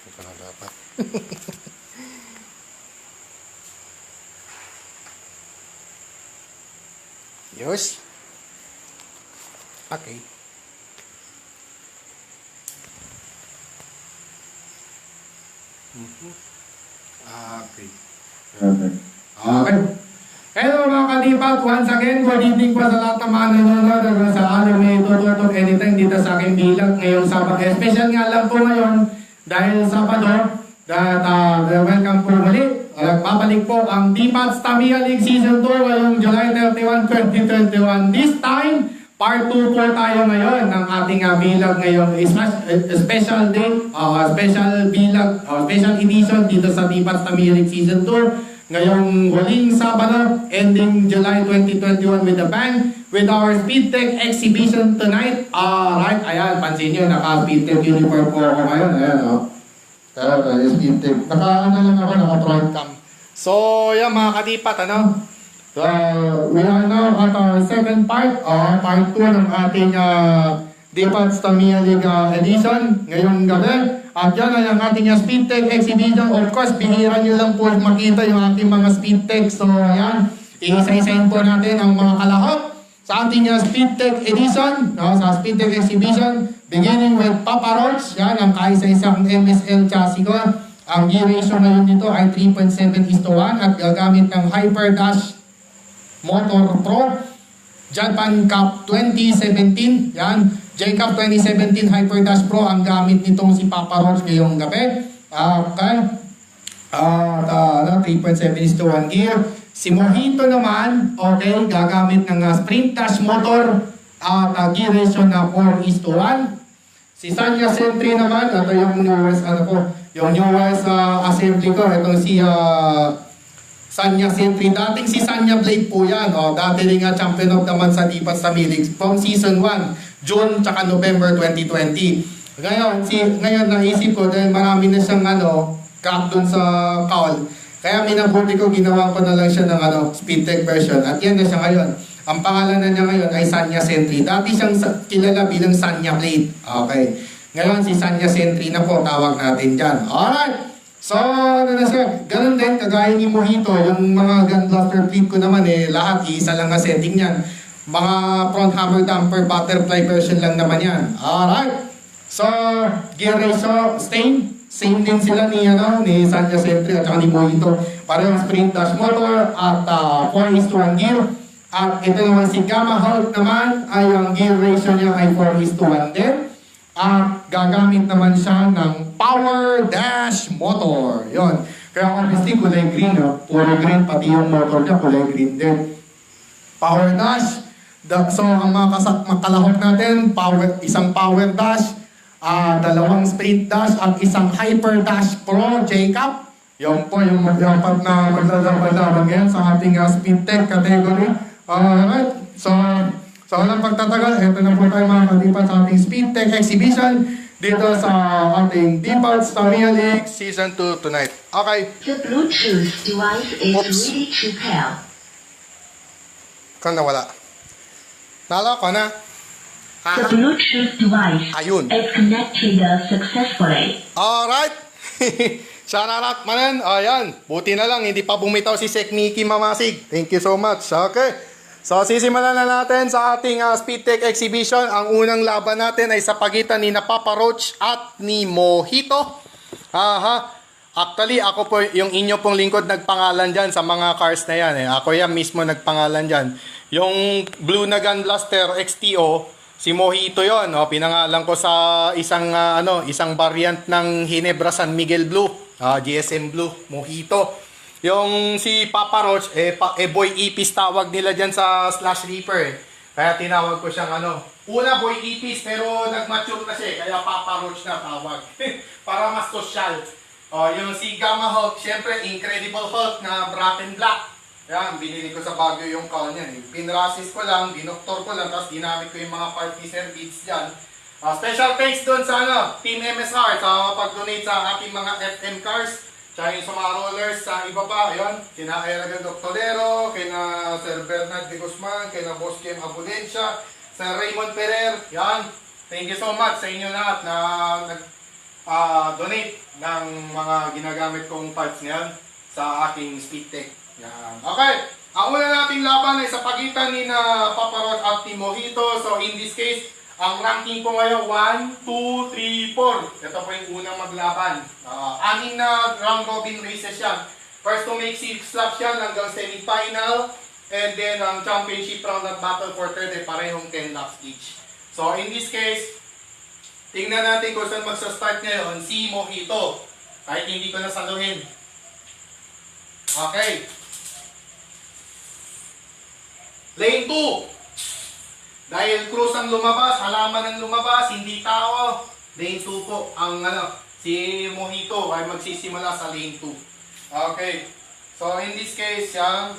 Ito na dapat. Yos. Okay. Okay. Okay. Hello mga kalipat, once again, good evening po sa lahat ng mga nanonood hanggang sa alam may tututok anytime dito sa aking bilang ngayong Sabado. Special nga lang po ngayon dahil Sabado that welcome po muli. Babalik po ang D-Pads Tamiya League Season 2 ngayong July 31, 2021. This time, part 2 po tayo ngayon ng ating bilag ngayong special day, special bilag, special edition dito sa D-Pads Tamiya League Season 2. Ngayong huling Sabado, ending July 2021 with a bang, with our Speed Tech exhibition tonight. Alright, ayan, pansin nyo, naka-Speed Tech uniform po ako ngayon. Ayan, Ayan, Speed Tech. Naka-ano lang ako, naka-front cam. So, yan mga katipat, ano? We are now at our second part, part 2 ng ating D-Pads Tamiya League edition ngayong gabi. At yan ay ang ating Speed Tech exhibition. Of course, bihira nyo lang po makita yung ating mga Speed Tech. So, ayan, iisa-isahin po natin ang mga kalahok sa ating Speed Tech edition, sa Speed Tech exhibition. Beginning with Papa Roach, yan, ang kaisa-isang MSL chassis ko. Ang gear ratio ngayon dito ay 3.7:1 at gagamit ng Hyper Dash Motor Pro Japan Cup 2017, yan. J-Cup 2017 Hyper Dash Pro ang gamit nitong si Papa Roach ngayong gabi. Okay. 3.7:1 gear. Si Mojito naman, okay, gagamit ng Sprint Dash motor at gear ratio na 4:1. Si Sanya Sentry naman, ito yung newest, yung newest assembly ko, itong si Sanya Sentry. Dating si Sanya Blade po yan. Dati rin nga champion of the month sa D-Pads Tamiya League from season 1. June tsaka November 2020. Ngayon naisip ko dahil marami na siyang crack dun sa cowl. Kaya minabuti ko, ginawa ko na lang siya ng Speed Tech version. At yan na siya ngayon. Ang pangalan na niya ngayon ay Sanya Sentry. Dati siyang kilala bilang Sanya Blade. Okay. Ngayon si Sanya Sentry na po tawag natin dyan. Alright. So, ano na siya? Ganun din, kagaya ni Mojito. Yung mga gun blaster fleet ko naman lahat, isa lang ang setting niyan. Mga front hammer damper butterfly version lang naman yan. Alright. So, gear ratio, same din sila ni Sanya Sentry at saka ni Mojito. Parang sprint dash motor at 4:1 gear. At ito naman si Gamma Hulk naman ay ang gear ratio niya ay 4:1 din. At gagamit naman siya ng Power Dash motor. Yon. Kaya obviously kulay green. Puro green, pati yung motor niya kulay green din. Power Dash. So, ang mga kalahok natin, isang Power Dash, dalawang Sprint Dash, at isang Hyper Dash Pro J-Cup. Yan po yung dapat na maglalaban ngayon sa ating Speed Tech category. Alright, so walang pagtatagal, ito na po tayo mga katipat sa ating Speed Tech exhibition dito sa ating D-Pads Tamiya League Season 2 tonight. Okay. The Bluetooth device is ready to pair. Kung nawala. Nala ko na. The Bluetooth device is connected successfully. Alright. Shoutout manan. Ayan. Buti na lang, hindi pa bumitaw si Sek Mickey Mamasig. Thank you so much. Okay. So, sisimulan na natin sa ating Speed Tech exhibition. Ang unang laban natin ay sa pagitan ni Papa Roach at ni Mojito. Actually, ako po, yung inyo pong lingkod nagpangalan dyan sa mga cars na yan. Ako yan mismo nagpangalan dyan. Yung Blue na Gun Blaster XTO, si Mojito yon. Pinangalan ko sa isang variant ng Ginebra San Miguel Blue. GSM Blue, Mojito. Yung si Papa Roach, Boy Ipis tawag nila dyan sa Slash Reaper. Kaya tinawag ko siyang una Boy Ipis, pero nag-mature na siya. Kaya Papa Roach na tawag. Para mas social. Yung si Gamma Hulk, syempre Incredible Hulk na black and black. Yan, binili ko sa Baguio yung call niyan. Pinrasis ko lang, dinoktor ko lang, tapos ginamit ko yung mga party beads dyan. Special thanks doon sa Team MSR sa pag-donate sa ating mga FM cars. Tsaka yung sa mga rollers sa iba pa, ayun. Kina Eragan Doctolero, kina Sir Bernard de Guzman, kina Boss Kim Abulencia, Sir Raymond Ferrer, yan. Thank you so much sa inyo lahat na donate ng mga ginagamit kong parts ngayon sa aking speed tech. Yan. Okay, ang una nating laban ay sa pagitan ni na Papa Roach at Team Mojito. So in this case, ang ranking ko ngayon 1, 2, 3, 4. Ito po yung unang maglaban. Anim na round robin races yan. First to make 6 laps yan hanggang semi-final. And then ang championship round at battle for third ay parehong 10 laps each. So in this case, tingnan natin kung saan magsa-start ngayon si Mojito. Kahit hindi ko nasaluhin. Okay. Lane 2. Dahil Cruz ang lumabas, halaman ang lumabas, hindi tao. Lane 2 po. Ang si Mojito ay magsisimula sa lane 2. Okay. So in this case, yan.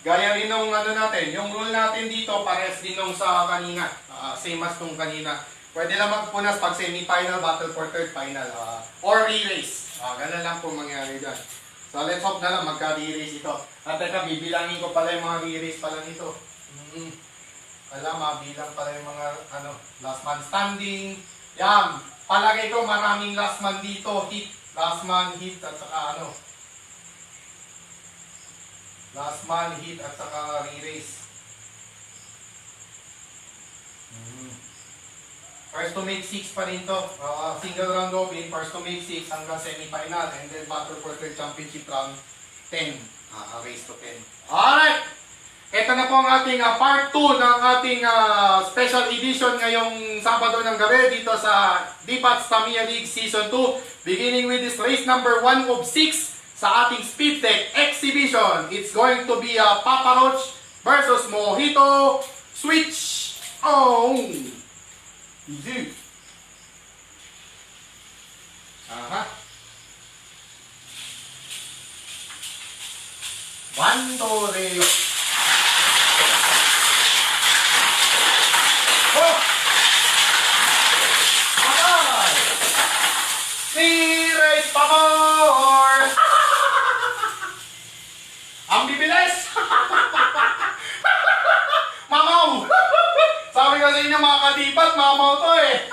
Gaya rin nung natin, yung rule natin dito, pares din nung sa kanina. Same as nung kanina. Pwede lang magpunas pag semi-final, battle for third final. Or re-race. Ganun lang po mangyari dyan. So let's hope na lang magka-re-race ito. At teka, bibilangin ko pala yung mga re-race pala nito. Alam, mabilang pala yung mga last man standing. Yan. Palagay ko maraming last man dito. Hit. Last man, hit, at saka last man, hit, at saka re-race. First to make 6 pa rin to. Single round robin, first to make 6 hanggang semi-final. And then battle for third championship round 10. Race to 10. Alright! Ito na po ang ating part 2 ng ating special edition ngayong Sabado ng gabi dito sa DPATS Tamiya League Season 2. Beginning with this race number 1 of 6 sa ating Speed Tech Exhibition. It's going to be Papa Roach versus Mojito. Switch on! Easy. Aha. 1, 2, 3. Oh! Alright! Race power! Ang bibilis! Mamaw! Sabi ko sa inyo mga kadipat, mamaw to eh!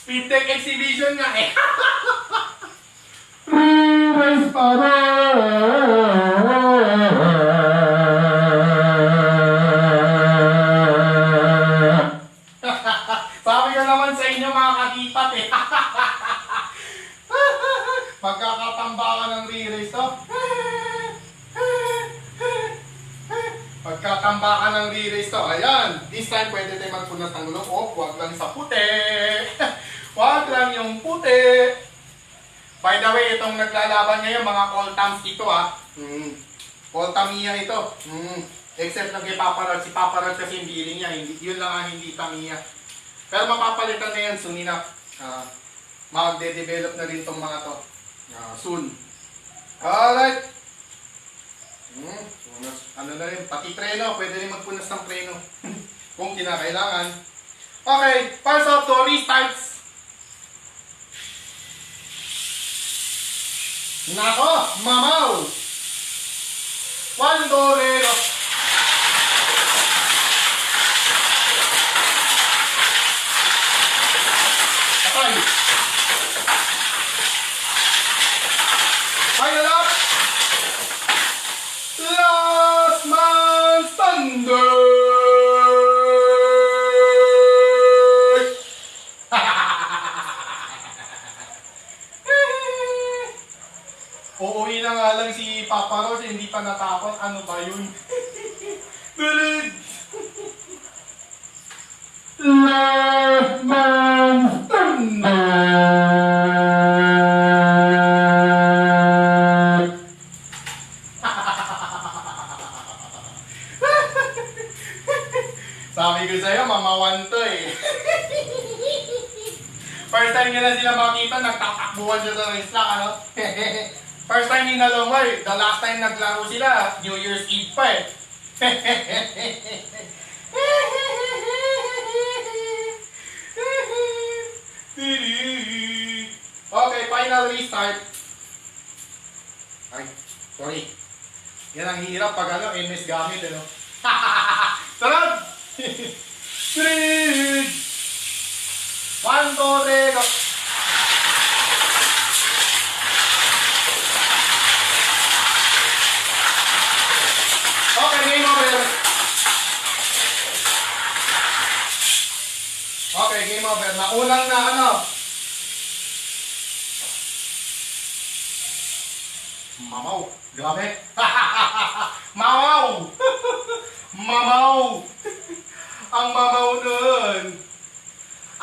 Speed Tech Exhibition nga eh! Race power! Sabi ko naman sa inyo mga kadipat eh! Pagkakatambakan ng re-race to. Pagkatambakan ng re-race to. Ayan. This time pwede tayo magpunas ng gulong. Oh, huwag lang sa puti. Huwag lang yung puti. By the way, itong naglalaban ngayon, mga all-tams ito all-tamiya ito. Except lang kay Papa Roach. Si Papa Roach kasi yung billing niya. Yun lang ang hindi tamiya. Pero mapapalitan na yan soon enough. Magde-develop na rin itong mga to. Soon. Alright. Na rin, pati preno. Pwede rin magpunas ng preno. Kung kinakailangan. Okay, first of to restarts. Nako, mamaw. 1, 2, 3. Patay. Final up! Last man standing! Uuwi na nga lang si Papa Roach, hindi pa natakot. Ano ba yun? Last man standing! Sabi ko sa'yo, mamawan to eh. First time nyo na sila makita, nagtatakbuhan siya sa racetrack, ano? First time nyo nalungay, the last time naglaro sila, New Year's Eve pa eh. Okay, final restart. Ay, sorry. Yan ang hirap pag MS gamit, ano? Sarap! 3! 1, 2, 3, go! Okay, game over. Okay, game over. Naunang na ano? Mamaw. Grabe. Mamaw. Mamaw. Ang mamaw nun.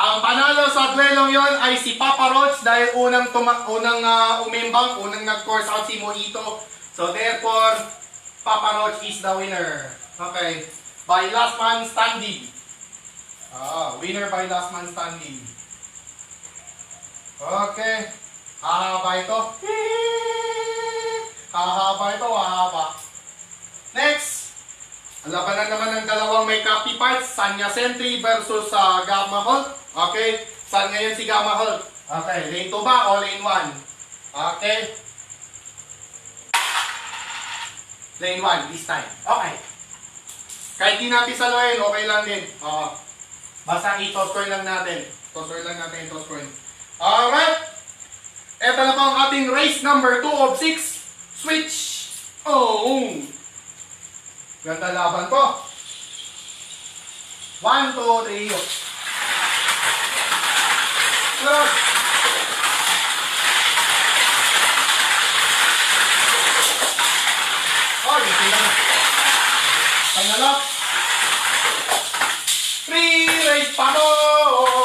Ang panalo sa duelong yon ay si Papa Roach dahil unang umimbang, unang nag-course out si Mojito. So therefore, Papa Roach is the winner. Okay. By last man standing. Winner by last man standing. Okay. Hahaba ito. Hahaba ito, hahaba. Next. Labanan naman ng dalawang may copy parts. Sanya Sentry versus Gamma Holt. Okay. Saan ngayon si Gamma Holt? Okay. Lane 2 ba o lane 1? Okay. Lane 1 this time. Okay. Kahit di natin saluhin, okay lang din. Basta i-toss coin lang natin. Toss coin lang natin, toss coin. Alright. Ito na po ang ating race number 2 of 6. Switch. Oh. Ganda laban to. 1, 2, 3, go. Close. Oh, yung sila na. Pangalap. 3, race pa mo.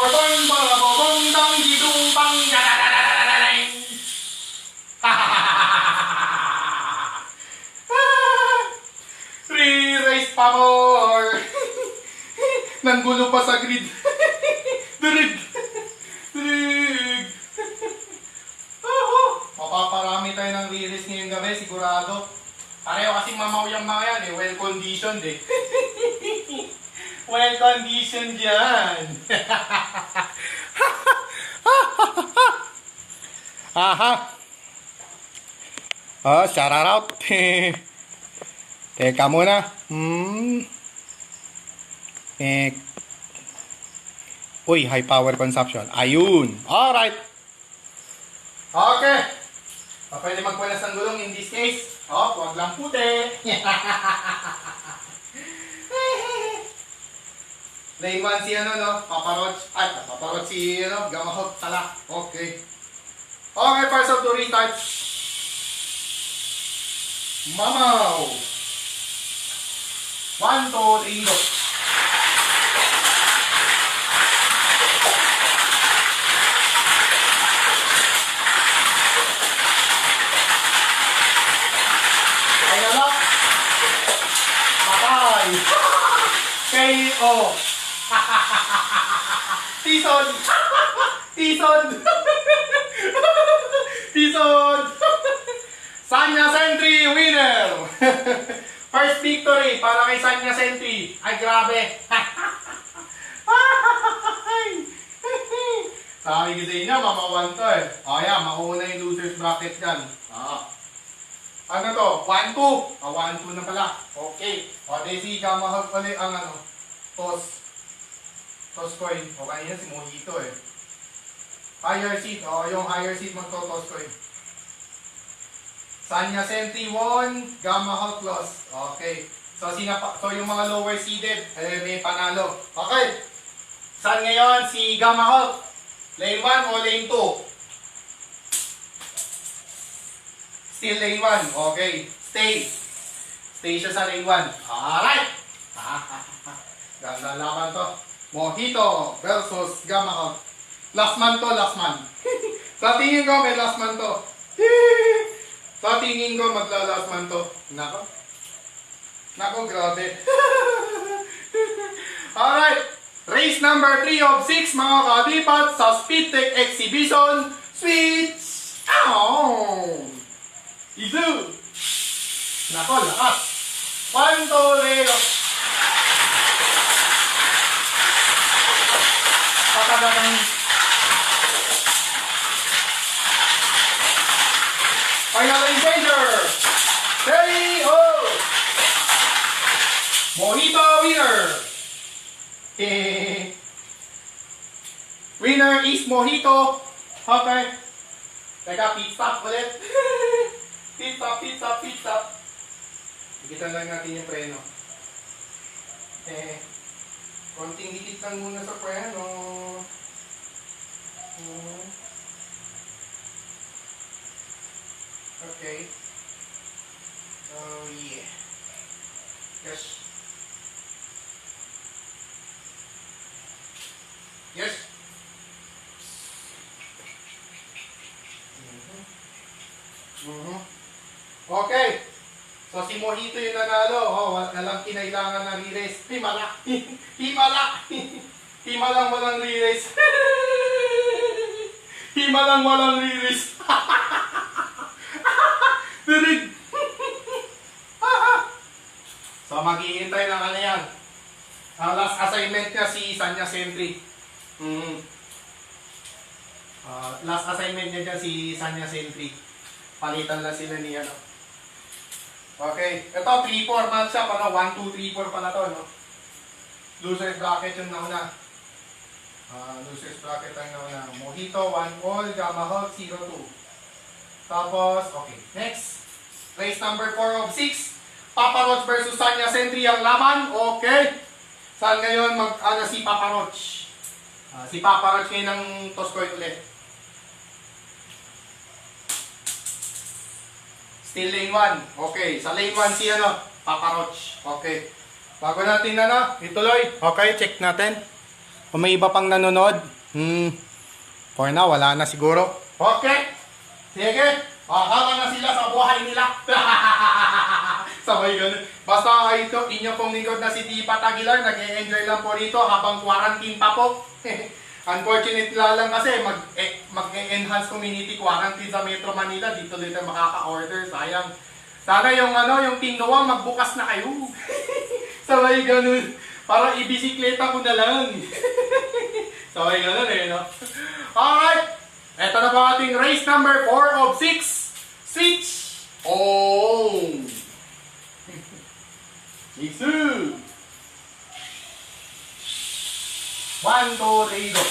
Bong, bong, bong, dong, gidung, bang, dadadadadadadadang. Race pa more. Nanggulo pa sa grid. Durig. Durig. Mapaparami tayo ng re-race ngayong gabi, sigurado. Pareho kasing mamaw yung mga yan eh. Well conditioned eh. Well conditioned yan. Aha. Oh, shout out. Teka muna. Uy, high power consumption. Ayun. Alright. Okay. Pwede magpunas ng gulong in this case. Huwag lang puti. Lane 1 si Papa Roach. Ay, Papa Roach si Gamma Holt tala. Okay. Okay, first of the restart. Mamaw. 1, 2, 3, go. Ayan na. Patay. KO. Tison. Tison. Tison. Sanya Sentry winner. First victory para kay Sanya Sentry. Ay, grabe. Sabi ko sa inyo, mamawan to eh. Ayan, makuha na yung losers bracket dyan. Ano to? 1-2. 1-2 na pala. Okay. Desi, Gamma Holt pala ang toss. Toss coin. O kanina si Mojito eh. Higher seat. Yung higher seat magto-toss coin. Sanya Sentry won, Gamma Holt lost. Okay. So yung mga lower seeded, may panalo. Okay. Saan ngayon si Gamma Holt? Lane 1 o lane 2? Still lane 1. Okay. Stay. Stay siya sa lane 1. Alright. Ganda laban to. Mojito versus Gamma Holt. Last man to, last man. Sa tingin ko, may last man to. Sa tingin ko, maglalas man to. Nako. Nako, grabe. Alright. Race number 3 of 6, mga kadipat, sa Speed Tech Exhibition. Switch! Ow! Izu! Nako, lakas. 1, 2, 3, go. Patagang final engager! KO! Mojito winner! Winner winner is Mojito. Okay. Teka, pit stop ulit. Pit stop, pit stop, pit stop. Ikitan lang natin yung preno. Konting higit lang muna sa preno. Okay. Oh yeah. Yes. Yes. Okay. So si Mojito yung nanalo. Oh, wala lang kinailangan na re-race. Himala. Himala. Himalang walang re-race. Himalang walang re-race. Dirig. So maghihintay lang ano yan. Ang last assignment niya si Sanya Sentry. Last assignment niya dyan si Sanya Sentry. Palitan lang sila ni ano. Okay. Ito 3-4 match siya. Parang 1, 2, 3, 4 pala to, no? Loser's bracket yung nauna. Loser's bracket ang nauna. Mojito 1 all, Gamma Hulk 0-2. Tapos, okay. Next. Race number 4 of 6. Papa Roach versus Sanya Sentry ang laban. Okay. Saan ngayon si Papa Roach? Si Papa Roach ngayon ang toss coin ulit. Still lane 1. Okay. Sa lane 1 si Papa Roach. Okay. Bago natin ituloy. Okay, check natin. Kung may iba pang nanonood. For now, wala na siguro. Okay. Sige. Habang na sila sa buhay nila. Sabay ganun. Basta ito, inyo pong lingkod na si Tipa Aguilar, nag-e-enjoy lang po rito habang quarantine pa po. Unfortunately lang kasi mag-enhance community quarantine sa Metro Manila. Dito makaka-order. Sayang. Sana yung Tindoa magbukas na kayo. Sabay ganun. Para ibisikleta ko na lang. Sabay ganun no? Alright. Ito na po ating race number 4 of 6. Switch. Oh. Jisoo. 1, 2, 3, go.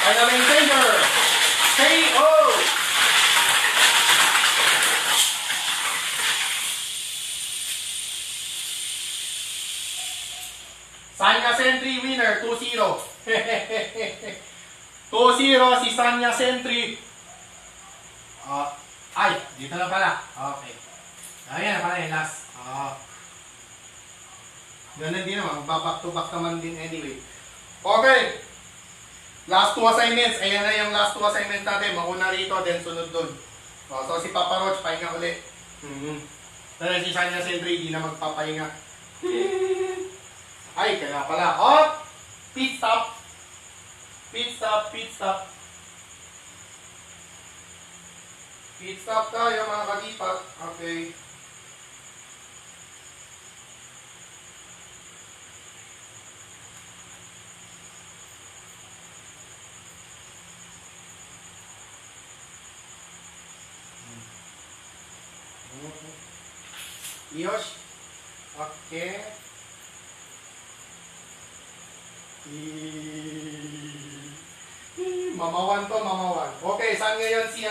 Final Messenger. KO. Sanya Sentry winner, 2-0. 2-0 si Sanya Sentry. Ay, dito na pala. Okay. Ayan na pala yung last. Ganun din naman. Back to back naman din anyway. Okay. Last 2 assignments. Ayan na yung last 2 assignments natin. Mauna rito, then sunod dun. So si Papa Roach, pahinga ulit. Pero si Sanya Sentry, di na magpapahinga. Ay, kaya pala. Pit stop. Pit stop, pit stop. Pit stop tayo mga kalipat. Okay. Yosh. Okay. Mamawan to, mamawan. Okay, saan ngayon si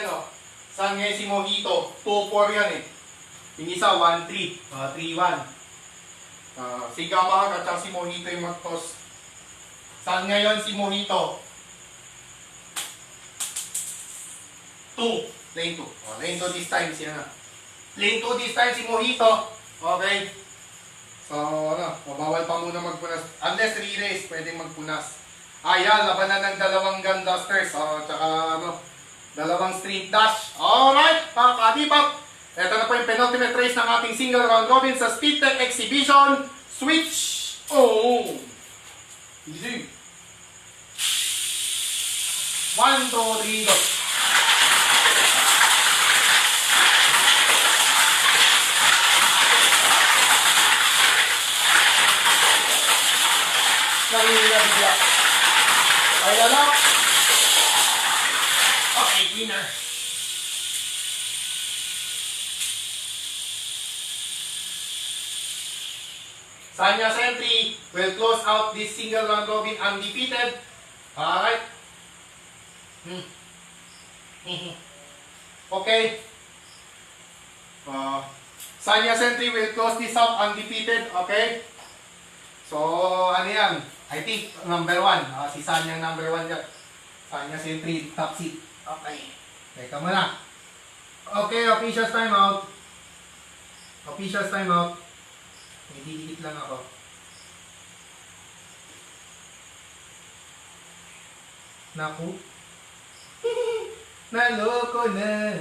Saan ngayon si Mojito? 2-4 yan eh. Yung isa 1-3. 3-1. Si Gamma at si Mojito yung mag-toss. Saan ngayon si Mojito? 2. Lane 2. Lane 2 this time si Lane 2 this time si Mojito. Okay. So, mabawal pa muna magpunas. Unless re-race, pwedeng magpunas. Ayan, labanan ng dalawang gun dusters. Tsaka dalawang street dash. Alright, mga kadipap. Ito na po yung penultimate race ng ating single round robin sa Speed Tech Exhibition. Switch. Oh. Easy. 1, 2, 3, go. Nangihila bigla. Ayan na. Okay, winner. Sanya Sentry will close out this single round robin undefeated. Alright. Okay. Sanya Sentry will close this out undefeated. Okay. So, ano yan? I think number 1. Si Sanya number 1 yan. Sanya Sentry, top seat. Okay. Teka muna. Okay, officials time out. Officials time out. May didikit lang ako. Naku. Naloko na.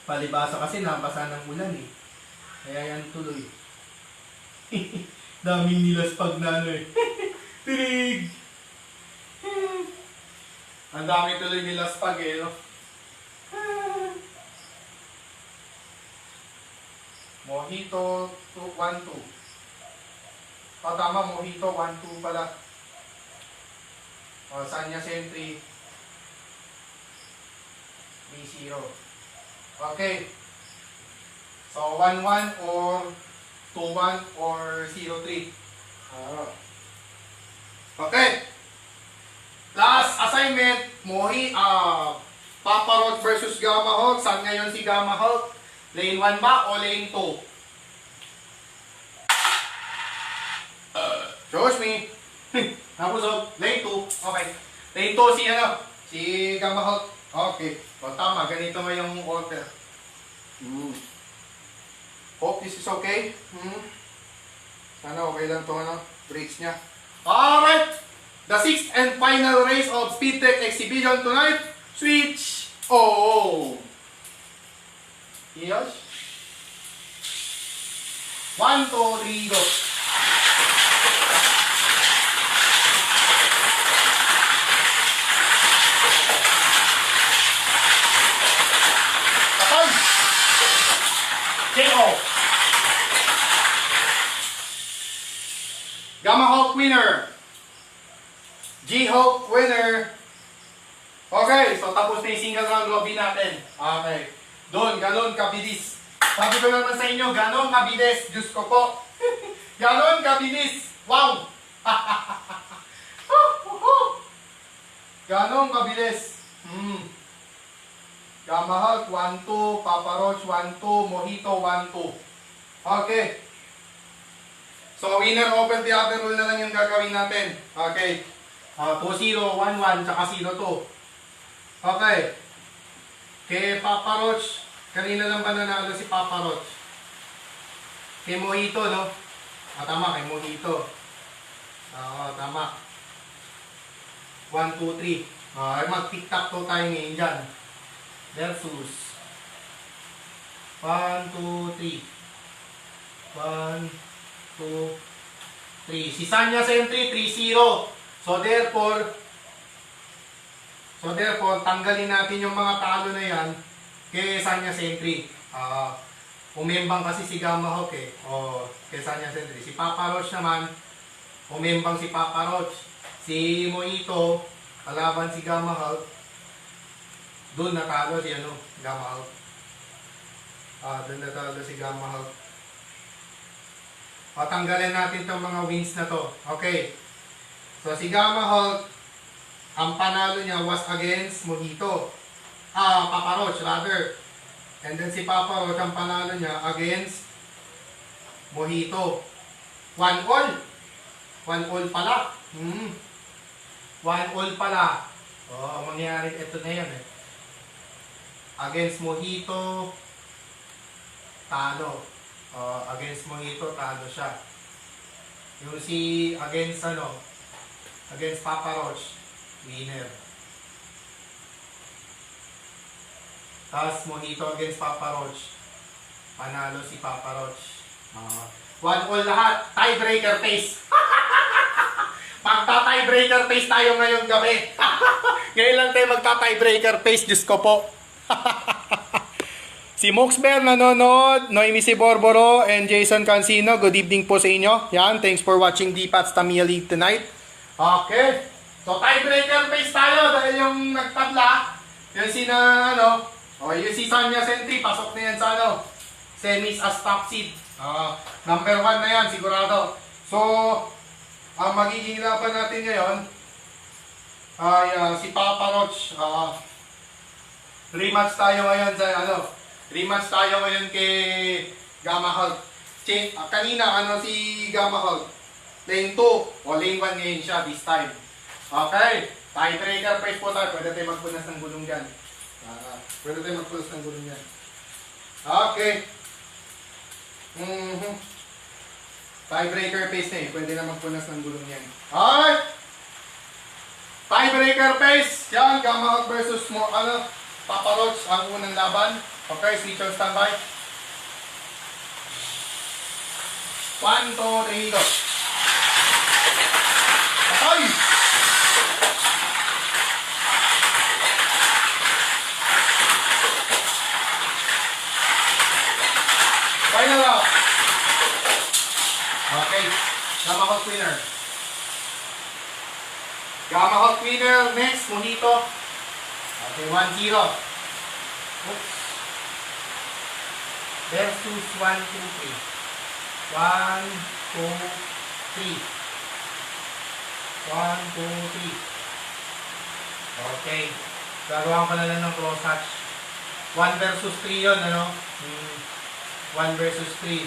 Palibasa kasi nabasa ng ulan eh. Kaya yan tuloy. Daming nilaspag na ano eh. Tirig! Ang dami tuloy nilaspag eh, no? Mojito 1-2. Tama, Mojito 1-2 pala. Sanya Sentry 3-0. Okay. So 1-1 or 2-1 or 0-3. Okay. Last assignment, Papa Roach versus Gamma Hulk. Saan ngayon si Gamma Hulk? Lane 1 ba o lane 2? Shows me. Napusog. Lane 2. Okay. Lane 2 si Gamma Hulk. Okay. O tama, ganito nga yung order. Hope this is okay. Sana okay lang itong brakes niya. Alright! The 6th and final race of Speedtech Exhibition tonight. Switch! Oh! Yes. 1, 2, 3, go. Kapag! KO! Gamma Hulk winner! G-Hulk winner! Okay, so tapos na yung single round robin natin. Okay. Doon, ganon kabilis. Sabi ko naman sa inyo, ganon kabilis. Diyos ko po. Ganon kabilis. Wow! Ganon kabilis. Gamma Hulk 1-2, Papa Roach 1-2, Mojito 1-2. Okay. So, winner over the other rule na lang yung gagawin natin. Okay. 2-0, 1-1, tsaka 0-2. Okay. Kay Papa Roach, kanina lang ba nanalo si Papa Roach? Kay Mojito, no? Tama, kay Mojito. Oo, tama. 1, 2, 3. Mag-pick-top to tayo ngayon dyan. Versus 1, 2, 3. 1, 2, 3. Si Sanya Sentry, 3-0. So therefore, tanggalin natin yung mga talo na yan kay Sanya Sentry. Umembang kasi si Gamma Hulk eh. Kay Sanya Sentry. Si Papa Roach naman, umembang si Papa Roach. Si Mojito, kalaban si Gamma Hulk. Doon natalo si Gamma Hulk. Doon natalo si Gamma Hulk. Tanggalin natin itong mga wins na to. Okay. So si Gamma Hulk, ang panalo niya was against Mojito. Papa Roach rather. And then si Papa Roach, ang panalo niya against Mojito. 1-all. 1-all pala. 1-all pala. Ang mangyari, ito na yan eh. Against Mojito, talo. Against Mojito, talo siya. Yung si against against Papa Roach, winner. Tapos Mojito against Papa Roach, panalo si Papa Roach. 1-all lahat, tiebreaker pace. Magta-tiebreaker pace tayo ngayong gabi. Ngayon lang tayo magta-tiebreaker pace, Diyos ko po. Si Moxber nanonood, Noemi si Borboro, and Jason Cancino, good evening po sa inyo. Yan, thanks for watching D-Pats Tamiya League tonight. Okay, so tiebreaker pace tayo dahil yung nagtabla, yung yung si Sanya Sentry, pasok na yan sa semis as top seed. Number 1 na yan, sigurado. So, ang magiging laban natin ngayon ay si Papa Roach. Rematch tayo ngayon sa rematch tayo ngayon kay Gamma Hulk. Kanina si Gamma Hulk? Lane 2 o lane 1 ngayon siya this time. Okay, tiebreaker phase po tayo. Pwede tayo magpunas ng gulong dyan. Pwede tayo magpunas ng gulong dyan. Okay. Tiebreaker phase na eh. Pwede na magpunas ng gulong yan. Alright! Tiebreaker phase. Yan, Gamma Hulk versus Papa Roach ang unang laban. Okay, switch on standby. 1, 2, 3, go. Patay! Final out. Okay, Gamma Hulk winner. Gamma Hulk winner. Next, Mojito. Okay, 1-0. Oops. Versus 1, 2, 3. 1, 2, 3. 1, 2, 3. Okay. Gagawa ko na lang ng cross hatch. 1 versus 3 yun, 1 versus 3.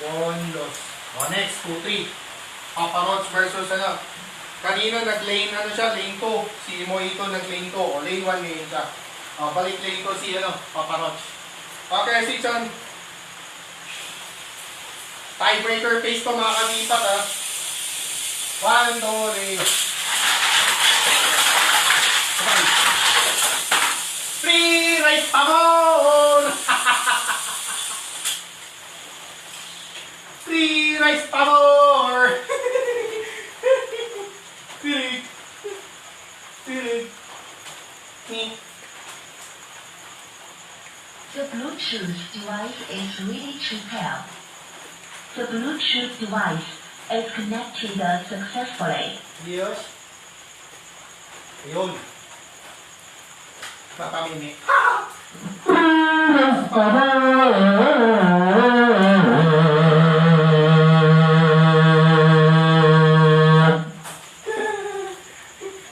1 loss. Next, 2, 3. Papa Roach versus kanina nag-lane siya, lane 2. Si Mojito nag-lane 2. O lane 1 ngayon siya. Balik lane 2 si Papa Roach. Okay, si Chan. Tiebreaker phase to mga kalipat 1, 2, 3. Okay. Free rice pamor! Free rice pamor! Tirig. Tirig. The Bluetooth device is ready to pair. The Bluetooth device is connected successfully. Diyos. Ayun. Papamini.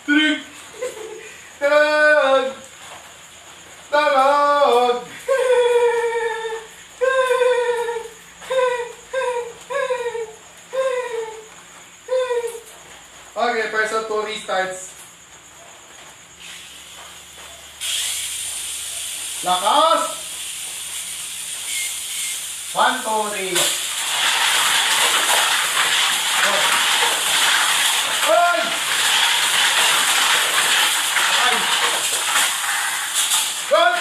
Trig! Tarag! Tarag! Okay, person 2 restarts. Lakas! 1, 2, 3, go. Ay! Ay! Good!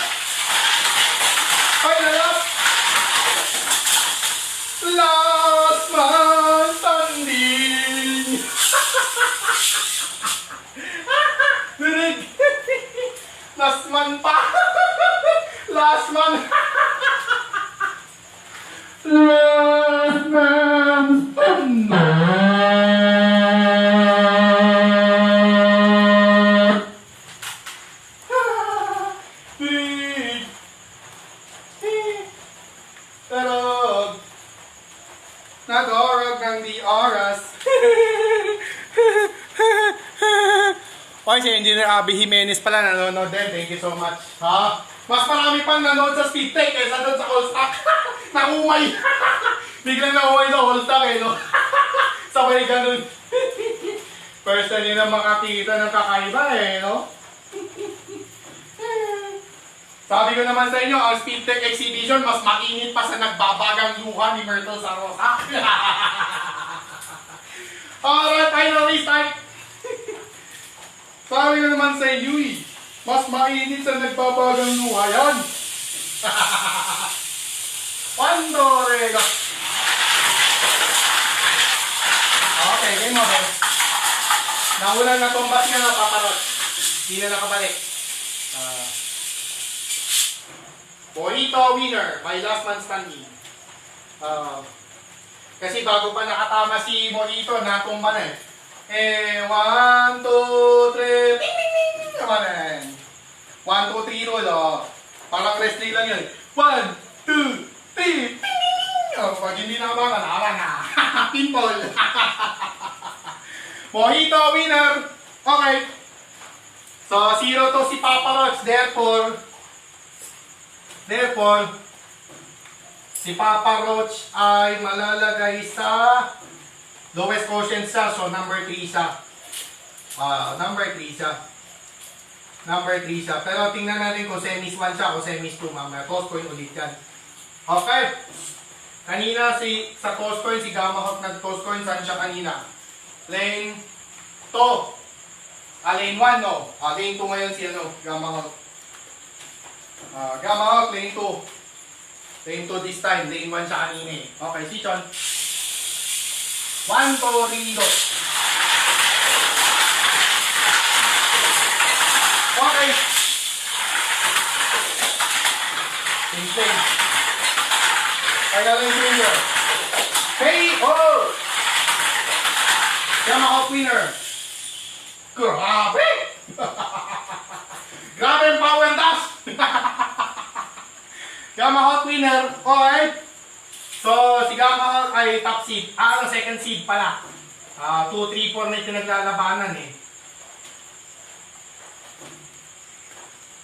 Ay, lalap! Last man standing! Dirig! Last man pa! Last man! Last man standing! Dirig! Tarog! Nagorog ng di oras. Okay, si Engineer Abby Jimenez pala nanonood din. Thank you so much. Mas marami pang nanonood sa speed take kaysa doon sa whole stack. Nakumay. Biglang nakumay sa whole stack no? Sabay ganun. First time nyo na makakita ng kakaiba no? Sabi ko naman sa inyo, ang speed tech exhibition mas mainit pa sa nagbabagang luha ni Myrtle Sarosa. Alright, final restart. Sabi ko naman sa inyo mas mainit sa nagbabagang luha yan. Pandorega. Okay, game over. Nahulang na combat nga na paparot. Hindi na nakabalik. Mojito winner by last man standing. Kasi bago pa nakatama si Mojito, natumba na eh. 1, 2, 3, ting ting ting ting naman eh. 1, 2, 3 roll Parang wrestling lang yun. 1, 2, 2, 3. Ting, ting, ting. Oh, pag hindi na ba, kalaban na. Pinball. Mojito winner. Okay. So, 0 to si Papa Roach. Therefore, si Papa Roach ay malalagay sa lowest quotient siya. So, number 3 siya. Number 3 siya. Pero tingnan natin kung semis 1 siya o semis 2 mamaya. Toss coin ulit yan. Okay. Kanina sa toss coin, si Gamma Hawk nag-toss coin. Saan siya kanina? Lane 2. Lane 1, no? Lane 2 ngayon si Gamma Hawk. Gamma Hawk, lane 2. Lane 2 this time. Lane 1 siya kanina eh. Okay, si Chon. 1, 2, 3, go. Okay. Same. Final lane winner. KO! Gamma Hawk winner. Grabe! Grabe ang power dash! Gamma Hawk winner. Okay. So, si Gamma Hawk ay top seed. Second seed pala. 2, 3, 4 na pinaglalabanan eh.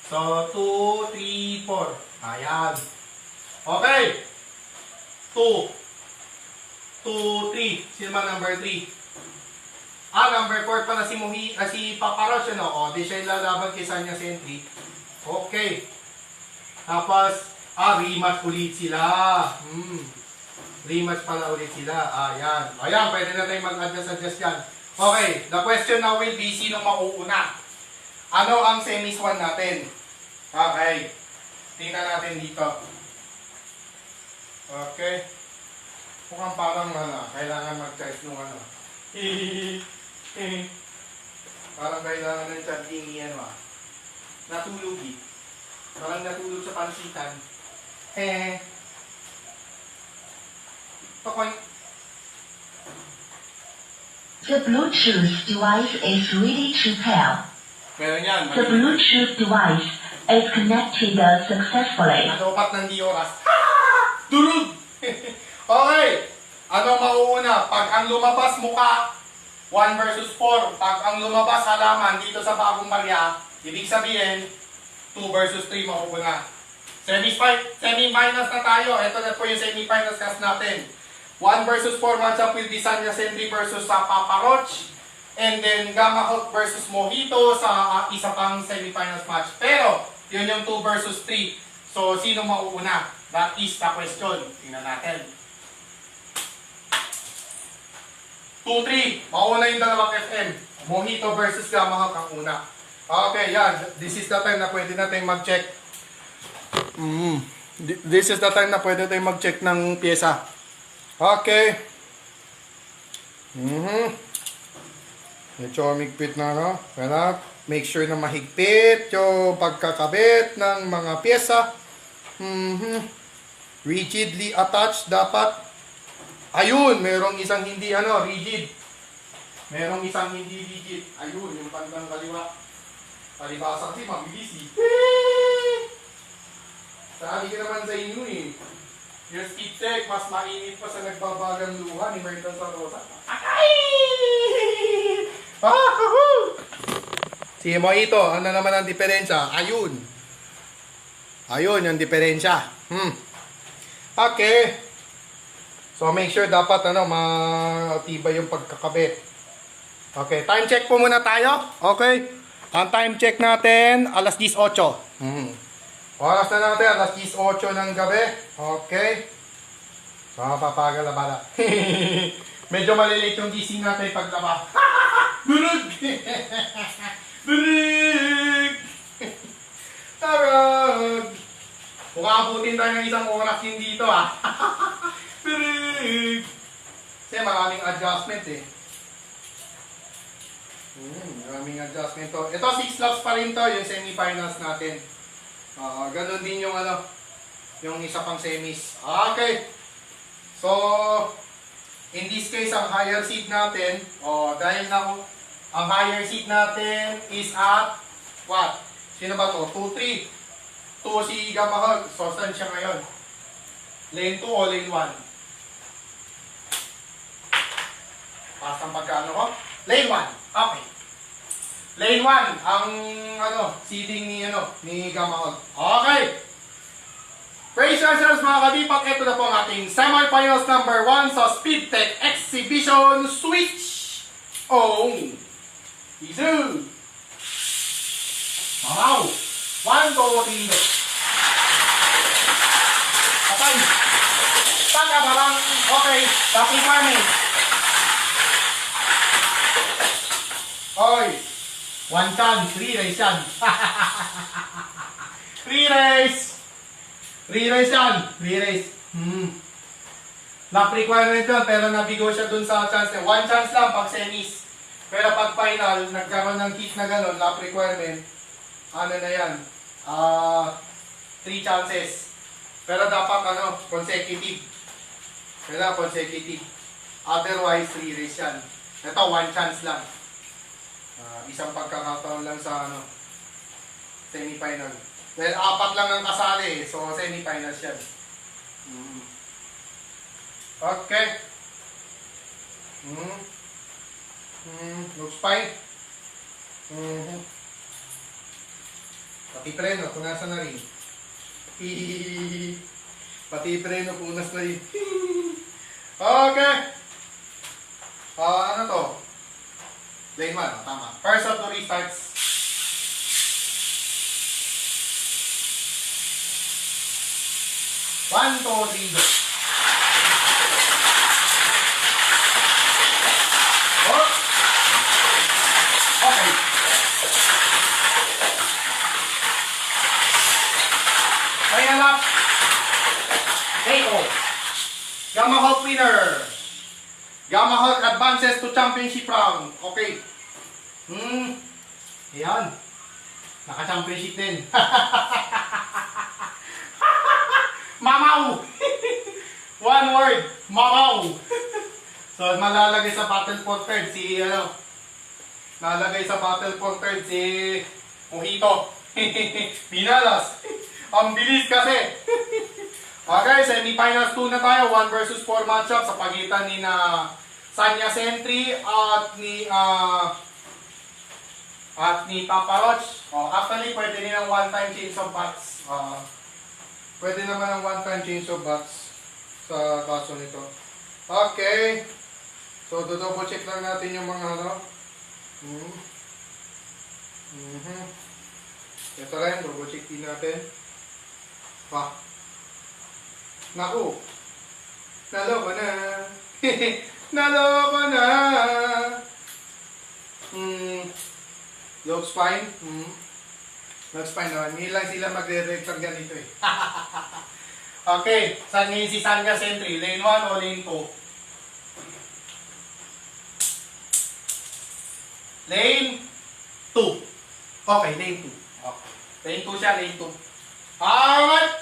So, 2, 3, 4. Ayan. Okay. 2, 3. Sino ba number 3? Number 4 pala si Papa Roach, ano? O, di siya lalaban kay Sanya Sentry. Okay. Tapos, rematch ulit sila. Rematch pala ulit sila. Ayan. Ayan, pwede na tayong mag-adjust yan. Okay, the question now will be, sino mauuna? Ano ang semis 1 natin? Okay. Tingnan natin dito. Okay. Mukhang parang kailangan mag-charge nung parang kailangan ng charging yan natulog eh. Parang natulog sa pansitan. The Bluetooth device is ready to pair. Meron yan. The Bluetooth device is connected successfully. Natopat ng di oras. Durug! Okay. Ano mauuna? Pag ang lumabas mukha, 1 versus 4. Pag ang lumabas halaman dito sa bagong barya, ibig sabihin, 2 versus 3 mauuna. Semi-finals na tayo. Ito na po yung semi-finals cast natin. 1 versus 4 matchup will be Sanya Sentry versus sa Papa Roach. And then Gamma Hawk versus Mojito sa isa pang semi-finals match. Pero, yun yung 2 versus 3. So, sino mauuna? That is the question. Tingnan natin. 2-3. Mauna yung dalawang FM. Mojito versus Gamma Hawk ang una. Okay, yan. This is the time na pwede natin mag-check. This is the time na pwede tayong mag-check ng pyesa. Okay. Medyo umigpit na, no? Kaya make sure na mahigpit yung pagkakabit ng mga pyesa. Rigidly attached dapat. Ayun, merong isang hindi rigid. Merong isang hindi rigid. Ayun, yung bandang kaliwa. Palibasa kasi mabilis eh. Sabi ka naman sa inyo eh. Yung speed check, mas mainit pa sa nagbabagang luha ni Merton sa Rosa. Akay! Si Mojito, ano naman ang diferensya? Ayun. Ayun, yung diferensya. Okay. So make sure dapat matibay yung pagkakabit. Okay, time check po muna tayo. Okay. Ang time check natin, alas 18. Oras na natin, alas 18 ng gabi. Okay. So, papagal na bala. Medyo malilate yung gising natin paglaba. Durug! Durug! Tarag! Kung abutin tayo ng isang oras yun dito Durug! Kasi maraming adjustment eh. Maraming adjustment to. Ito 6 laps pa rin to, yung semi-finals natin. Ganun din yung yung isa pang semis. Okay. So, in this case, ang higher seed natin, dahil ang higher seed natin is at, what? Sino ba to? 2-3. 2 si Gamma Hawk. So, saan siya ngayon? Lane 2 o lane 1? Pass ang pagkaano ko? Lane 1. Okay. Lane 1 ang seeding ni Gamahol. Okay. Praise yourselves mga kadipak. Ito na po ang ating semifinals number 1 sa Speedtech Exhibition Switch. Oh. Isu. Wow. 1, 2, 3. Patay. Taka barang. Okay. Tapos kami. Oy. 1 chance. 3 race yan. 3 race. 3 race yan. 3 race. Lap requirement yun, pero nabigo siya dun sa chance niya. 1 chance lang pag semis. Pero pag final, nagkaroon ng hit na gano'n, lap requirement, ano na yan? 3 chances. Pero dapat consecutive. Kailangan consecutive. Otherwise, 3 race yan. Ito, 1 chance lang. Isang pagkakataon lang sa semifinal. Well, 4 lang ang kasali, so semifinals yan. Okay. Looks fine. Pati preno, punasan na rin. Pati preno, punas na rin. Okay. Ano to? Lane 1, tama. First of 2 restarts. One, two, three, go. Oh. Okay. Final lap. KO. Gamahol winner. Gamahol advances to championship round. Okay. Ayan. Naka-championship din. Mamaw! One word, mamaw! So, malalagay sa battle for third Nalagay sa battle for third si Mojito. Pinalas. Ang bilis kasi. Okay, semifinals 2 na tayo. 1 versus 4 matchup sa pagitan ni Sanya Sentry at ni Papa Roach. Actually, pwede nilang one-time change of bats. Pwede naman ang one-time change of bats sa kaso nito. Okay. So, double check lang natin yung mga Ito rin, double check din natin. Naku. Naloko na. Naloko na. Looks fine. Looks fine naman. Hindi lang sila magre-react ganito eh. Okay. Saan ngayon si Sanya Sentry? Lane 1 o lane 2? Lane 2. Okay, lane 2. Okay. Lane 2 siya, lane 2. Alright!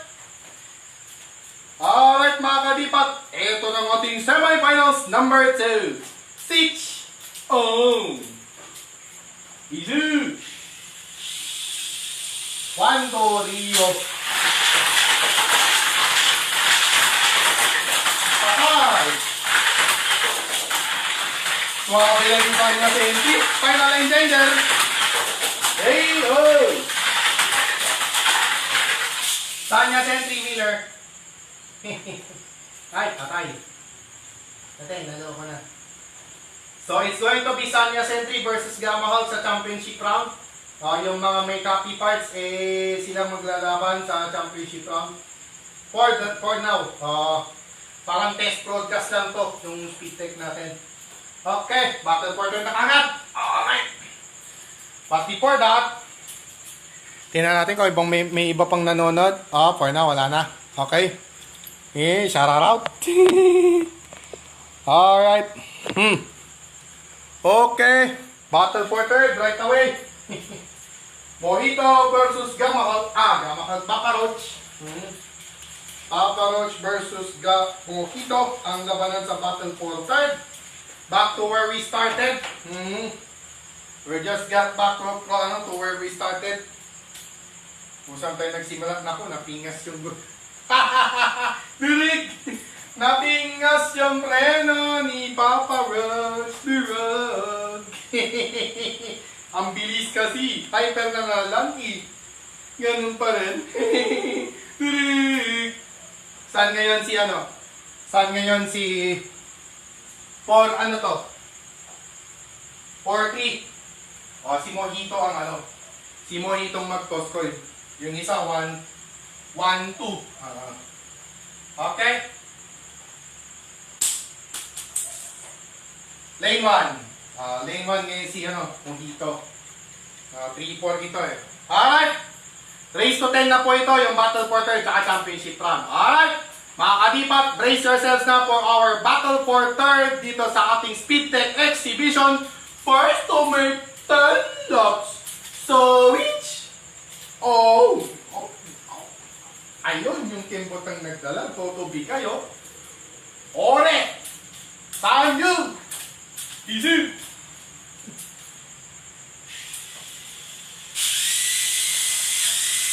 Alright mga kadipat. Ito na ang ating semifinals number 2. Switch on! Izu! 1, 2, 3, go! Patay! Suwabe lang yung Sanya Sentry. Final line danger! Hey, oh! Sanya Sentry winner. Ay, patay. Patay, naloko na. So, it's going to be Sanya Sentry versus Gamahol sa championship round. Yung mga may copy parts, sila maglalaban sa championship round. For now, parang test broadcast lang to, yung speed tech natin. Okay, battle for the nakagad. Alright. But before that, tingnan natin kung ibang may iba pang nanonood. For now, wala na. Okay. Shout out. Alright. Okay. Battle for third, right away. Mojito versus Gamahol. Gamahol Papa Roach. Papa Roach versus Mojito. Ang labanan sa battle for third. Back to where we started. We just got back to where we started. Kung saan tayo nagsimula. Naku, napingas yung Dirig! Napingas yung preno ni Papa Rush. Durag! Ang bilis kasi. Hyper na nga lang eh. Ganun pa rin. Dirig! Saan ngayon si ano? Saan ngayon si... For ano to? 4-3. O, si Mojito ang ano? Si Mojito ang mag-toss coin. Yung isa, 1-2. Okay? Lane 1. Lane 1 ngayon si ano? Mojito. 3-4 ito eh. Alright! Race to 10 na po ito, yung Battle for Third at Championship Run. Alright! Mga kadipat, brace yourselves na for our Battle for Third dito sa ating Speedtech Exhibition. First to make 10 laps. So, which? Oh! Ayun, yung timbot ang nagdala. Totobi kayo. Ore! Saan yun? Easy!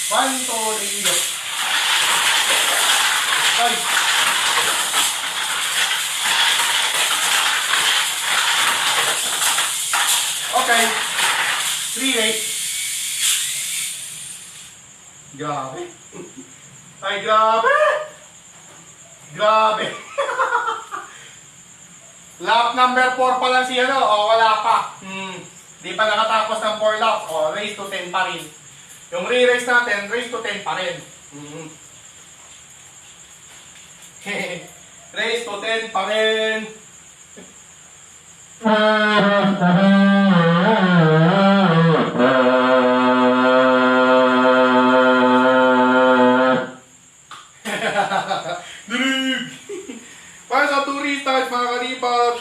Panto ringo. Ay! Okay. 3-8. Grabe. Ay, grabe! Grabe! Lap number 4 pa lang si ano, o wala pa. Di pa nakatapos ng 4 laps, o race to 10 pa rin. Yung re-race natin, race to 10 pa rin. Race to 10 pa rin. Durug! Para sa 2 restarts mga kalipat.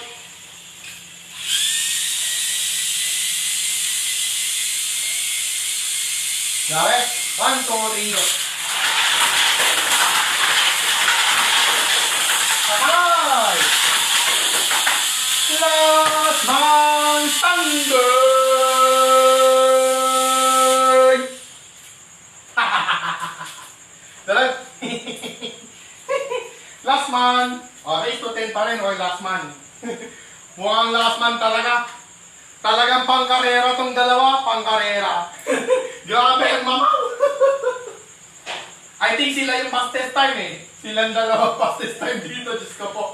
Grabe! 1, 2, 3, go! Patay! Last man standing! Dalag! Last man! Race to 10 pa rin or last man? Mukhang last man talaga. Talagang pangkarera tong dalawa, pangkarera. Grabe ang mamaw! I think sila yung fastest time eh. Silang dalawa fastest time dito, Diyos ko po.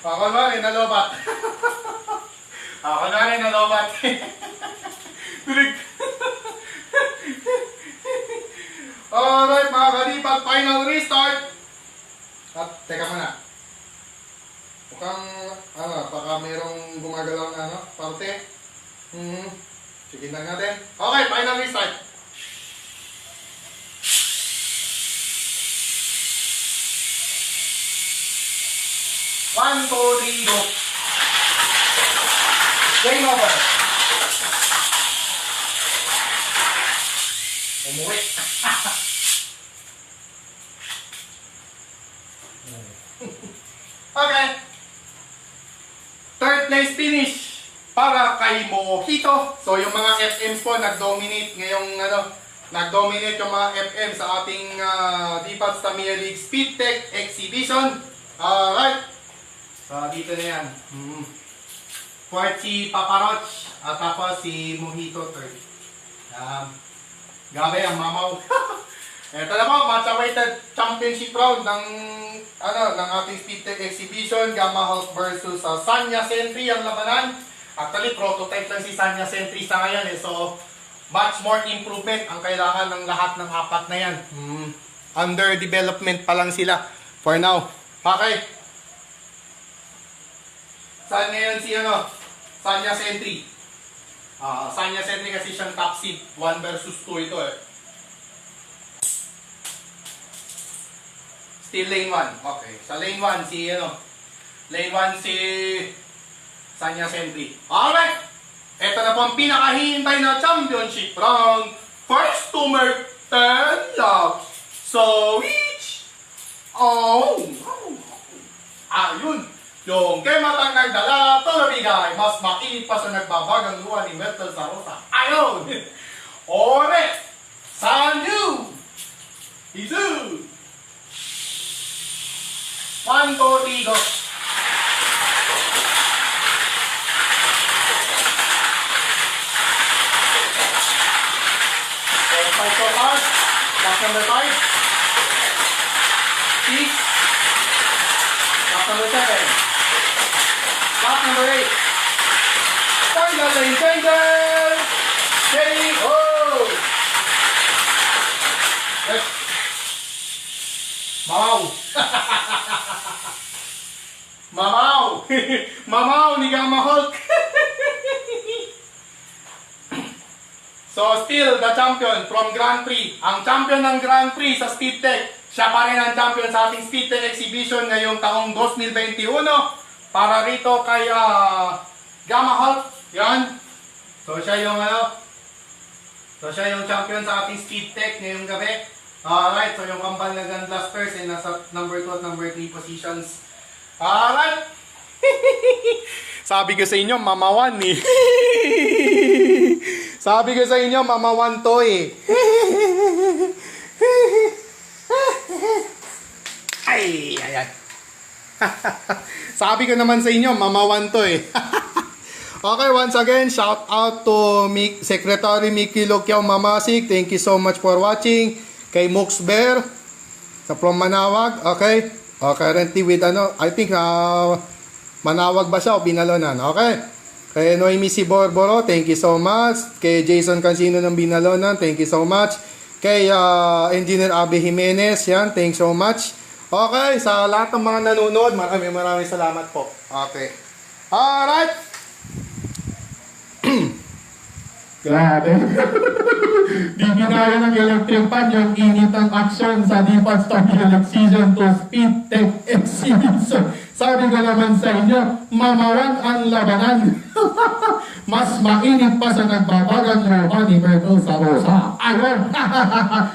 Ako na rin nalobat. Ako na rin nalobat. Alright mga kalipat, final restart. At teka muna. Mukhang baka mayroong gumagalaw na parte. Sige na natin. Okay, final restart. One, two, three, go. Game over. Umuwi. Okay. Third place finish para kay Mojito. So yung mga FMs po nag-dominate ngayong nag-dominate yung mga FM sa ating DPATS Tamiya League Speedtech Exhibition. Alright. Dito na yan. Fourth si Papa Roach at tapos si Mojito third. Grabe ang mamaw. Ito na po, match-awaited championship round ng ating Speedtech Exhibition, Gamma Hulk versus Sanya Sentry ang labanan. Actually, prototype lang si Sanya Sentry sa ngayon eh. So, much more improvement ang kailangan ng lahat ng apat na yan. Under development pa lang sila for now. Okay. Saan ngayon si Sanya Sentry? Sanya Sentry kasi siyang top seed. 1 versus 2 ito eh. Still lane 1. Okay. Sa lane 1 si lane 1 si Sanya Sentry. Alright! Ito na po ang pinakahihintay na championship round. First to make 10 laps. So, each. Ayun. Yung kay matang nagdala, talabigay, mas mainit pa sa nagbabagang luha ni Metal sa Rosa. Ayon! Ore! Sanyu! Izu! 1, 2, 3, go! Five so far. Lap number 5. 6. Lap number 7. Lap number 8. Final lane changes. KO. Yes. Mamaw. Mamaw. Mamaw ni Gamma Hulk. So still the champion from Grand Prix. Ang champion ng Grand Prix sa Speed Tech, siya pa rin ang champion sa ating Speed Tech Exhibition ngayong taong 2021 para rito kay Gamma Hulk. Yan. So siya yung siya yung champion sa ating Speed Tech ngayong gabi. Alright, so yung kambal na Gunblasters ay nasa number 2 at number 3 positions. Alright. Sabi ko sa inyo, mamawan eh. Sabi ko sa inyo, mamawan to eh. Ay, ay, ay. Sabi ko naman sa inyo, mamawan to eh. Okay, once again, shout out to Secretary Mickey Lokiao Mamasik. Thank you so much for watching. Kay Mux Bear sa from Manawag. Okay. Currently with I think Manawag ba siya o Binalonan? Okay. Kay Noemi C. Borboro, thank you so much. Kay Jason Cancino ng Binalonan, thank you so much. Kay Engineer Abe Jimenez, yan, thanks so much. Okay, sa lahat ng mga nanonood, maraming salamat po. Okay. Alright. Grabe. Di ginaya ng electric pan yung init ng aksyon sa Defense Stabilic Season 2 Speed Tech Exhibition. Sabi ko naman sa inyo, mamawan ang labanan. Mas mainit pa sa nagbabagang luha ni Myrtle sa Rosa. Ayun!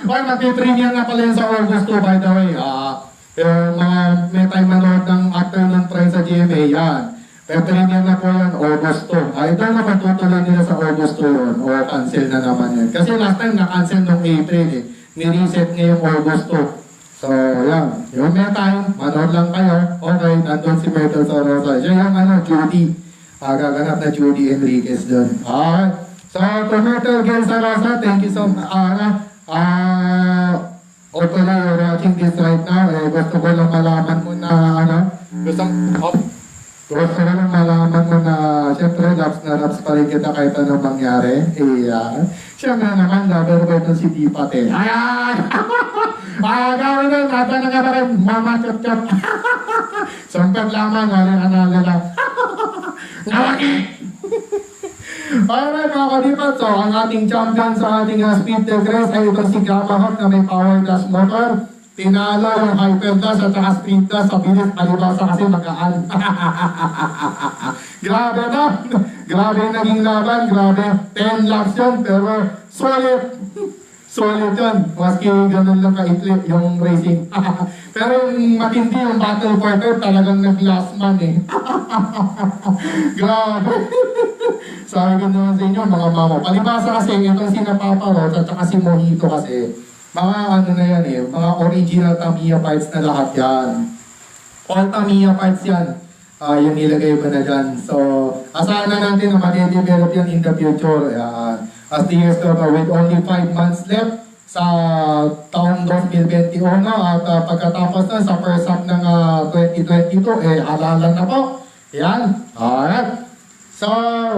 Or mag-premiere na pala yun sa August 2, by the way. May time manood ng actor ng try sa GMA, yan. Premiere na po yan, August 2. Ito na patutuloy nila sa August 2 yun, o cancel na naman yun. Kasi last time na-cancel nung April eh. Ni-reset ngayong August 2. So, yan. Yung may time, manood lang kayo. Okay, nandun si Myrtle sa Rosa. Siya yung Judy. Gaganap na Judy Enriquez dun. Okay. So, to Myrtle Gil sa Rosa, thank you so much. Hopefully, you're watching this right now. Gusto ko lang malaman mo na gusto ko lang malaman mo na syempre raps na raps pa rin kita kahit anong mangyari. Siyempre naman, lover ko itong si Tipat eh. Ayan! Gawin na, nata na nga pa rin, mama chot-chot. Sumpag lamang, wala ka na lang. Nawagi! Alright mga kadipat, so ang ating champion sa ating speed tech race ay itong si Gamma Hulk na may power dash motor. Tinalo yung hyper dash at saka sprint dash sa bilis alibasa kasi magaan. Grabe na! Grabe naging laban, grabe. 10 laps yun, pero solid. Solid yun. Maski ganun lang kaitli yung racing. Pero yung matindi yung battle for third, talagang nag-last man eh. Grabe. Sabi ko naman sa inyo, mga mama. Palibasa kasi itong si Napaparo at saka si Mojito kasi, mga na yan eh, mga original Tamiya parts na lahat yan. All Tamiya parts yan. Yung nilagay ko na dyan. So, asahan na natin na mati-develop yan in the future. As the years go by, with only 5 months left sa taong 2021 at pagkatapos na sa first half ng 2022, halalan na po. Yan. Alright. So,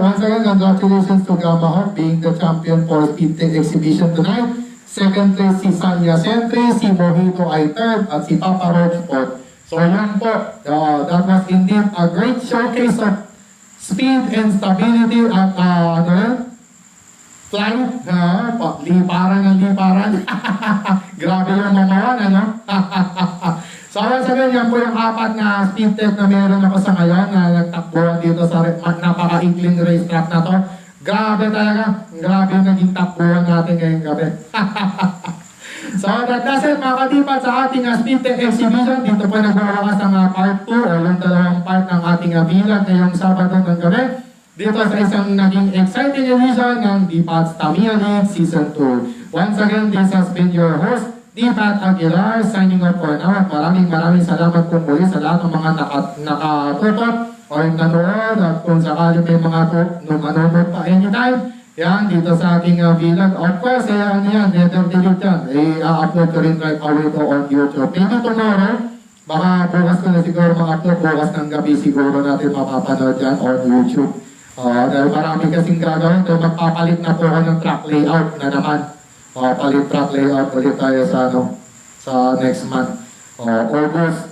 once again, congratulations to Gamma Hulk being the champion for Speed Tech Exhibition tonight. Second place si Sanya Sentry, si Mojito ay third, at si Papa Roach fourth. So yan po, that was indeed a great showcase of speed and stability at flight, liparan ng liparan. Grabe yung mamawan, So once again, yan po yung 4 na speed tech na meron ako sa ngayon na nagtakbuhan dito sa napaka-inkling racetrack na to. Grabe talaga. Grabe naging takbuhan natin ngayong gabi. So that does it mga kadipat sa ating Speed Tech Exhibition. Dito po nagwawakas ang part 2 o yung dalawang part ng ating bilang ngayong Sabado ng gabi. Dito sa isang naging exciting edition ng DPAT's Tamiya League Season 2. Once again, this has been your host, DPAT Aguilar, signing off for now. At maraming salamat po muli sa lahat ng mga nakatutok o yung nanood at kung sakali may mga manonood pa anytime. Yan, dito sa aking vlog. Of course, yan, never delete yan. I-upload ko rin right away ko on YouTube. Maybe tomorrow, baka bukas ko na siguro ma-upload, bukas ng gabi siguro natin mapapanood yan on YouTube. Dahil marami kasing gagawin, dahil magpapalit na po ako ng track layout na naman. Palit track layout ulit tayo sa next month. August,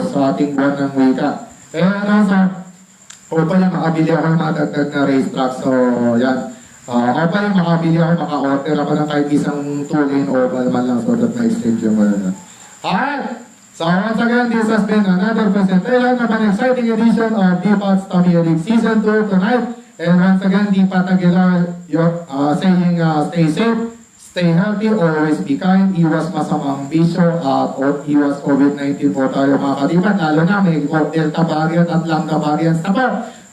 sa ating buwan ng wika. Hopefully makabili ako ng madagdag na racetrack. So, yan. Hopefully makabili ako, maka-order ako ng kahit isang 2-lane oval man lang so that na-extend yung na. Alright! So, once again, this has been another presentation of an exciting edition of DPAT's Tamiya League Season 2 tonight. And once again, DPAT Aguilar, saying stay safe, stay healthy, always be kind, iwas masamang bisyo, at iwas COVID-19 po tayo mga kadipat. Lalo na may Delta variant at Lambda variants na po.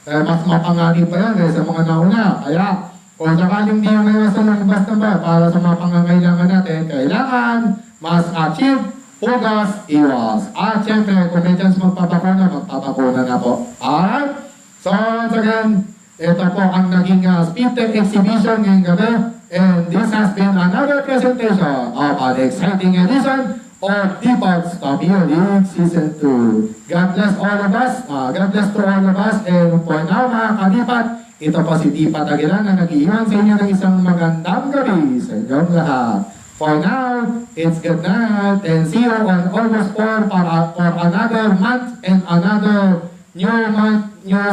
Mas mapanganib pa yan kaysa mga nauna. Kaya, kung sakaling di yung ngayon ng basta ba, para sa mga pangangailangan natin, kailangan mas achieve, hugas, iwas. At syempre, kung may chance magpapakuna na po. Alright? So, once again, ito po ang naging Speed Tech Exhibition ngayong gabi. And this has been another presentation of an exciting edition of DPAT's Tamiya League Season 2. God bless all of us. God bless to all of us. And for now, mga kadipat, ito po si DPAT Aguilar na nag-iwan sa inyo ng isang magandang gabi sa inyong lahat. For now, it's good night and see you on August 4 for another month and another new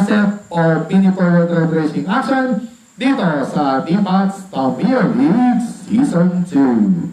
set of Pini Forward Road Racing action dito sa DPAT's Tamiya League Season 2.